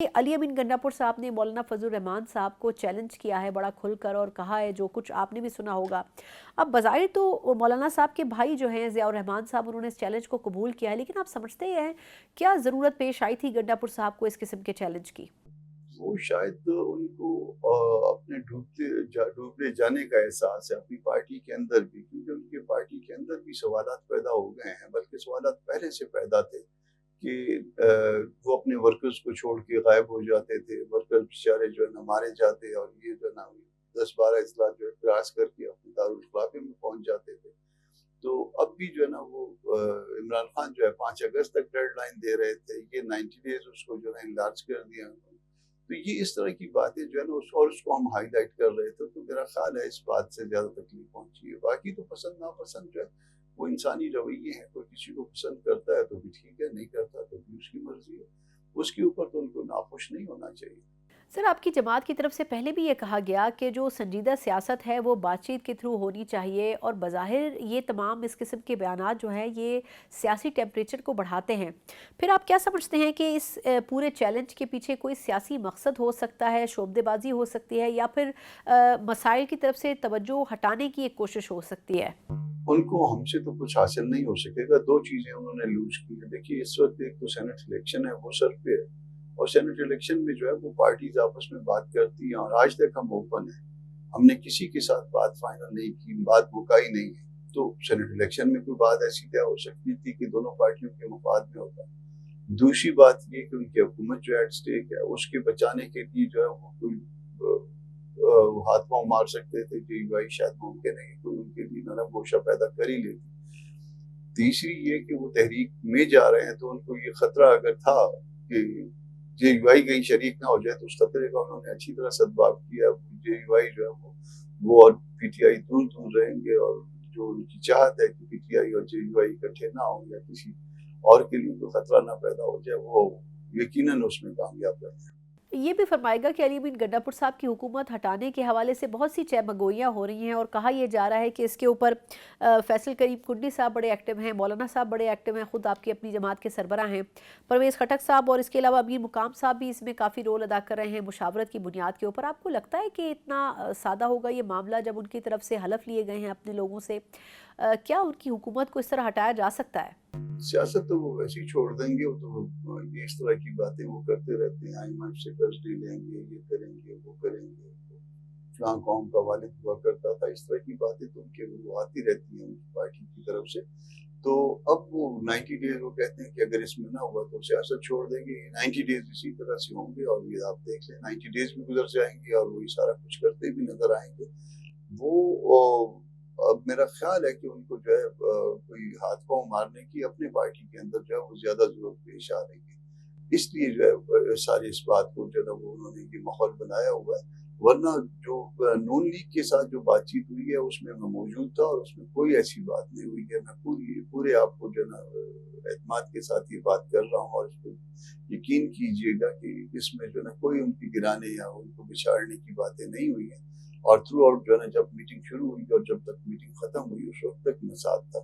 अली अमीन गंडापुर साहब ने मौलाना फजल रहमान साहब को चैलेंज किया है बड़ा खुलकर और कहा है, जो कुछ आपने भी सुना होगा। अब बज़ाहिर तो मौलाना साहब के भाई जो हैं ज़ियाउर रहमान साहब, उन्होंने इस चैलेंज को कबूल किया है, लेकिन आप समझते हैं क्या ज़रूरत पेश आई थी गंडापुर साहब को इस किस्म के चैलेंज की? वो शायद उनको अपने डूबते जाने का एहसास है अपनी पार्टी के अंदर भी, क्योंकि उनकी पार्टी के अंदर भी सवालात पैदा हो गए हैं, बल्कि सवालात पहले से पैदा थे कि वो अपने वर्कर्स को छोड़ के गायब हो जाते थे, वर्कर्स बेचारे जो है ना मारे जाते और ये जो है ना 10-12 इजलास जो है क्रॉस करके अपने दारुल खिलाफे में पहुंच जाते थे। तो अब भी जो है ना वो इमरान खान जो है 5 अगस्त तक डेडलाइन दे रहे थे, ये 90 डेज उसको जो है इनलार्ज कर दिया उन्होंने। तो ये इस तरह की बातें जो है ना उसको हम हाईलाइट कर रहे थे, तो मेरा ख्याल है इस बात से ज़्यादा तकलीफ पहुंची है। बाकी तो पसंद नापसंद जो है वो इंसानी रवैये हैं, कोई किसी को पसंद करता है तो भी ठीक है, नहीं करता तो भी उसकी मर्जी है। उसके ऊपर तो उनको नाखुश नहीं होना चाहिए। सर, आपकी जमात की तरफ से पहले भी ये कहा गया कि जो संजीदा सियासत है वो बातचीत के थ्रू होनी चाहिए, और बज़ाहिर ये तमाम इस किस्म के बयानात जो हैं ये सियासी टेम्परेचर को बढ़ाते हैं। फिर आप क्या समझते हैं कि इस पूरे चैलेंज के पीछे कोई सियासी मकसद हो सकता है, शोबदेबाजी हो सकती है, या फिर मसाइल की तरफ से तवज्जो हटाने की एक कोशिश हो सकती है? उनको हमसे तो कुछ हासिल नहीं हो सकेगा। 2 चीज़ें उन्होंने लूज़ की हैं। देखिए इस वक़्त एक तो सेनेट इलेक्शन है वो सर पे है, और सेनेट इलेक्शन में जो है वो पार्टीज़ आपस में बात करती हैं, और आज तक हम ओपन हैं। हमने किसी के साथ बात फाइनल नहीं की, बात मुकाई नहीं है। तो सेनेट इलेक्शन में कोई बात ऐसी तय हो सकती थी कि दोनों पार्टियों के मफाद में होता। दूसरी बात ये कि उनकी हुकूमत जो एट स्टेक है, उसके बचाने के लिए जो है वो कोई हाथ पाँव मार सकते थे कि भाई शायद मुमकिन है कि कोई उनके लिए नरम गोशा पैदा कर ही लेती। तीसरी ये कि वो तहरीक में जा रहे हैं, तो उनको ये खतरा अगर था कि जेयूआई कहीं शरीक ना हो जाए, तो उस खतरे का उन्होंने अच्छी तरह सद्भाव किया। जेयूआई जो है वो और पीटीआई दूर दूर रहेंगे, और जो उनकी चाहत है कि पीटीआई और जेयूआई इकट्ठे ना हो या किसी और के लिए कोई खतरा ना पैदा हो जाए, वो यकीनन उसमें कामयाब रहे। ये भी फरमाएगा कि अली अमीन गंडापुर साहब की हुकूमत हटाने के हवाले से बहुत सी चहमगोइयाँ हो रही हैं, और कहा यह जा रहा है कि इसके ऊपर फैसल करीम कुंडी साहब बड़े एक्टिव हैं, मौलाना साहब बड़े एक्टिव हैं, ख़ुद आपकी अपनी जमात के सरबराह हैं परवेज़ खटक साहब, और इसके अलावा अमीर मुकाम साहब भी इसमें काफ़ी रोल अदा कर रहे हैं मुशावरत की बुनियाद के ऊपर। आपको लगता है कि इतना सादा होगा ये मामला जब उनकी तरफ से हलफ लिए गए हैं अपने लोगों से? क्या उनकी हुकूमत को इस तरह हटाया जा सकता है? सियासत तो वो वैसे ही छोड़ देंगे, वो तो ये इस तरह की बातें वो करते रहते हैं, आईएमएफ से कर्ज ले लेंगे, ये करेंगे, वो करेंगे, फलां कौम का वालिद हुआ करता था, इस तरह की बातें तो उनके वो आती रहती हैं उनकी पार्टी की तरफ से। तो अब वो 90 डेज वो कहते हैं कि अगर इसमें ना हुआ तो सियासत छोड़ देंगे। 90 डेज इसी तरह से होंगे, और ये आप देख लें 90 डेज भी गुजर जाएंगे और वही सारा कुछ करते भी नजर आएंगे। वो अब मेरा ख्याल है कि उनको जो है कोई हाथ पाँव मारने की अपने पार्टी के अंदर जो है वो ज़्यादा ज़रूरत पेश आ रही है। इसलिए जो है सारी इस बात को जो है ना वो उन्होंने ये माहौल बनाया हुआ है। वरना जो नून लीग के साथ जो बातचीत हुई है उसमें मैं मौजूद था, और उसमें कोई ऐसी बात नहीं हुई है। मैं पूरे आपको जो है ना एतमाद के साथ ये बात कर रहा हूँ, और इसको यकीन कीजिएगा कि इसमें जो है ना कोई उनकी गिराने या उनको बिछाड़ने की बातें नहीं हुई हैं। और थ्रू आउट जो है ना जब मीटिंग शुरू हुई और जब तक मीटिंग खत्म हुई उस वक्त तक मैं साथ था।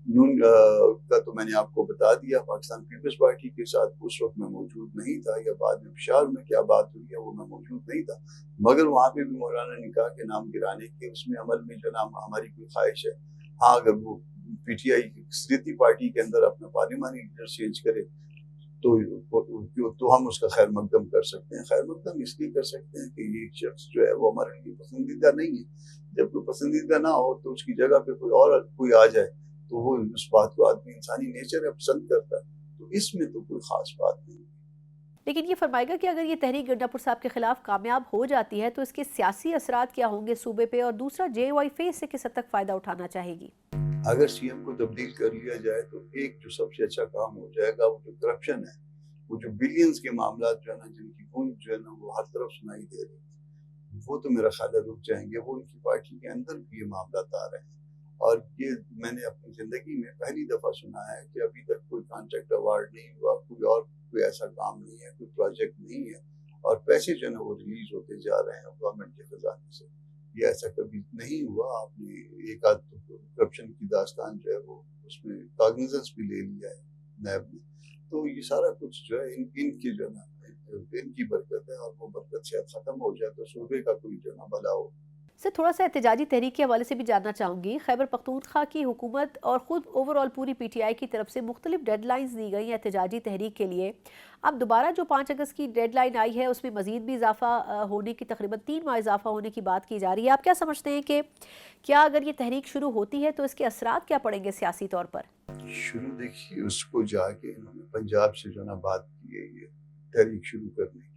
नून का तो मैंने आपको बता दिया, पाकिस्तान पीपल्स पार्टी के साथ उस वक्त मैं मौजूद नहीं था, या बाद में पेशावर में क्या बात हुई है वो मैं मौजूद नहीं था। मगर वहाँ पे भी मौलाना ने कहा कि नाम गिराने के उसमें अमल में जो नाम हमारी कोई ख्वाहिश है। हाँ, अगर वो पीटीआई अक्सरियती पार्टी के अंदर अपना पार्लिमानी लीडर चेंज करे तो हम उसका खैर मकदम कर सकते हैं। खैर मकदम इसलिए कर सकते हैं कि ये शख्स जो है वो हमारे लिए पसंदीदा नहीं है। जब कोई पसंदीदा ना हो तो उसकी जगह पे कोई आ जाए, तो वो उस बात को आदमी इंसानी नेचर है पसंद करता है। तो इसमें तो कोई खास बात नहीं है। लेकिन ये फरमाएगा कि अगर ये तहरीक गंडापुर साहब के खिलाफ कामयाब हो जाती है तो इसके सियासी असरात क्या होंगे सूबे पे, और दूसरा जेवाई फेस से किस हद तक फ़ायदा उठाना चाहेगी? अगर सीएम को तब्दील कर लिया जाए तो एक जो सबसे अच्छा काम हो जाएगा वो जो करप्शन है, वो जो बिलियंस के मामला जो है ना जिनकी गूंज जो है ना वो हर तरफ सुनाई दे रही है, वो तो मेरा ख्याल है रुक जाएंगे। वो उनकी पार्टी के अंदर भी ये मामला आ रहे हैं, और ये मैंने अपनी जिंदगी में पहली दफा सुना है कि अभी तक कोई कॉन्ट्रैक्ट अवार्ड नहीं हुआ, कोई ऐसा काम नहीं है, कोई प्रोजेक्ट नहीं है, और पैसे जो है ना वो रिलीज होते जा रहे हैं गवर्नमेंट के खजाने से। ये ऐसा कभी नहीं हुआ। आपने एक आध करप्शन की दास्तान जो है वो उसमें कॉग्निजेंस भी ले लिया है नैब ने। तो ये सारा कुछ जो है इनके जो है ना इनकी बरकत है और वो बरकत शायद ख़त्म हो जाए तो सूबे का कोई जो ना भला हो। सर थोड़ा सा एहतजाजी तहरीक के हवाले से भी जानना चाहूँगी। खैबर पख्तूनख्वा की हुकूमत और ख़ुद ओवरऑल पूरी PTI की तरफ से मुख्तलिफ डेडलाइंस दी गई हैं एहतजाजी तहरीक के लिए। अब दोबारा जो 5 अगस्त की डेडलाइन आई है उसमें मज़ीद भी इजाफा होने की, तकरीबन 3 माह इजाफा होने की बात की जा रही है। आप क्या समझते हैं कि क्या अगर ये तहरीक शुरू होती है तो इसके असरात क्या पड़ेंगे सियासी तौर पर? शुरू देखिए उसको जाके इन्होंने पंजाब से जो ना बात की है ये तहरीक शुरू करने की,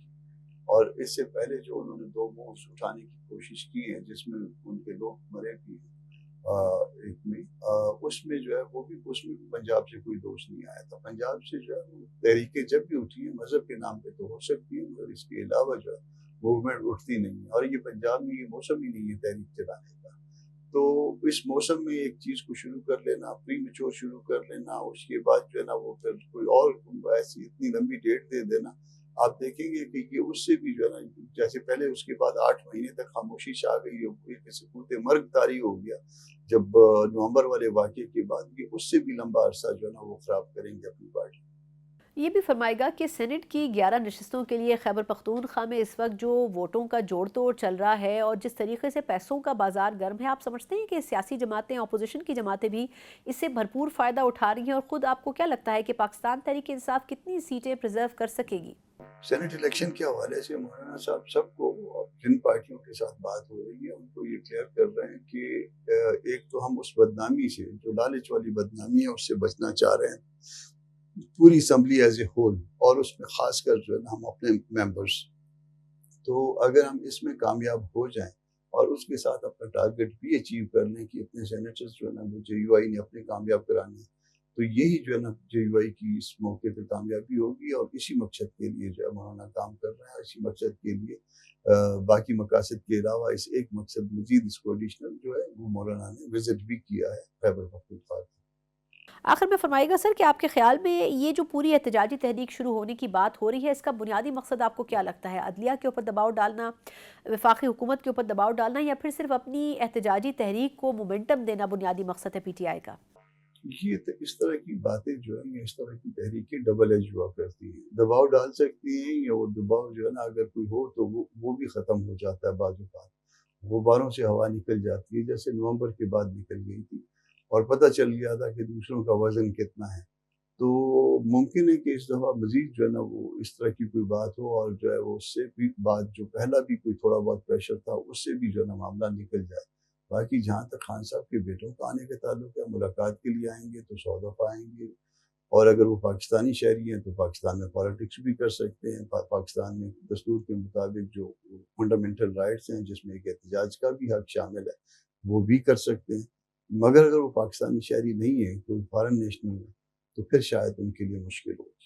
और इससे पहले जो उन्होंने 2 मोर्स उठाने की कोशिश की है जिसमें उनके लोग मरे भी हैं एक में, उसमें जो है वो भी उसमें भी पंजाब से कोई दोष नहीं आया था। पंजाब से जो है वो तहरीकें जब भी उठी हैं मज़हब के नाम पे तो हो सकती हैं, मगर इसके अलावा जो है मूवमेंट उठती नहीं है, और ये पंजाब में ये मौसम ही नहीं है तहरीक चलाने का। तो इस मौसम में एक चीज़ को शुरू कर लेना, प्रीमेच्योर शुरू कर लेना, उसके बाद जो है ना वो फिर कोई और ऐसी इतनी लंबी डेट दे देना, आप देखेंगे कि ये उससे भी जो है ना, जैसे पहले उसके बाद 8 महीने तक खामोशी छा गई, एक सबूत मर्ग तारी हो गया जब नवंबर वाले वाक़ये के बाद, ये उससे भी लंबा अरसा जो है ना वो ख़राब करेंगे अपनी पार्टी। ये भी फरमाएगा कि सेनेट की 11 नशस्तों के लिए खैबर पख्तूनख्वा में इस वक्त जो वोटों का जोड़ तोड़ चल रहा है और जिस तरीके से पैसों का बाजार गर्म है, आप समझते हैं कि सियासी जमातें, अपोजिशन की जमातें भी इससे भरपूर फ़ायदा उठा रही हैं? और ख़ुद आपको क्या लगता है कि पाकिस्तान तहरीक इंसाफ कितनी सीटें प्रिजर्व कर सकेगी? सेनेट इलेक्शन के हवाले से मौलाना साहब सबको, जिन पार्टियों के साथ बात हो रही है उनको ये क्लियर कर रहे हैं कि एक तो हम उस बदनामी से, जो लालच वाली बदनामी है, उससे बचना चाह रहे हैं पूरी असम्बली एज ए होल, और उसमें खासकर जो है ना हम अपने मेंबर्स। तो अगर हम इसमें कामयाब हो जाएं और उसके साथ अपना टारगेट भी अचीव कर लें कि इतने सेनेटर्स जो है ना वो JUI ने अपने कामयाब कराने, तो यही जो है ना JUI की इस मौके पे कामयाबी होगी, और इसी मकसद के लिए जो है मौलाना काम कर रहा है। इसी मकसद के लिए बाकी मकासद के अलावा इस एक मकसद मजीद इसको एडिशनल जो है वो मौलाना ने विजिट भी किया है खैबर पख्तूनख्वा। आखिर में फरमाइएगा सर कि आपके ख्याल में ये जो पूरी एहतजाजी तहरीक शुरू होने की बात हो रही है, इसका बुनियादी मकसद आपको क्या लगता है? अदलिया के ऊपर दबाव डालना, वफाकी हुकूमत के ऊपर दबाव डालना, या फिर सिर्फ अपनी एहतजाजी तहरीक को मोमेंटम देना बुनियादी मकसद है PTI का? ये तो इस तरह की बातें जो है, ये इस तरह की तहरीकें डबल एज हुआ करती हैं। दबाव डाल सकती हैं, या वो दबाव जो है ना अगर कोई हो तो वो भी ख़त्म हो जाता है बाज़ औक़ात। गुब्बारों से हवा निकल जाती है, जैसे नवंबर के बाद निकल गई थी और पता चल गया था कि दूसरों का वज़न कितना है। तो मुमकिन है कि इस दफ़ा मज़ीद जो है ना वो इस तरह की कोई बात हो, और जो है वो उससे भी बात, जो पहला भी कोई थोड़ा बहुत प्रेशर था उससे भी जो है ना मामला निकल जाए। बाकी जहाँ तक खान साहब के बेटों का आने का ताल्लुक है, मुलाकात के लिए आएँगे तो 100 दफ़ा आएँगे, और अगर वो पाकिस्तानी शहरी हैं तो पाकिस्तान में पॉलिटिक्स भी कर सकते हैं। पाकिस्तान में दस्तूर के मुताबिक जो फंडामेंटल राइट्स हैं जिसमें एक एहतजाज का भी हक शामिल है, वो भी कर सकते हैं। मगर अगर वो पाकिस्तानी शहरी नहीं है, कोई फॉरेन नेशनल है, तो फिर शायद उनके लिए मुश्किल हो।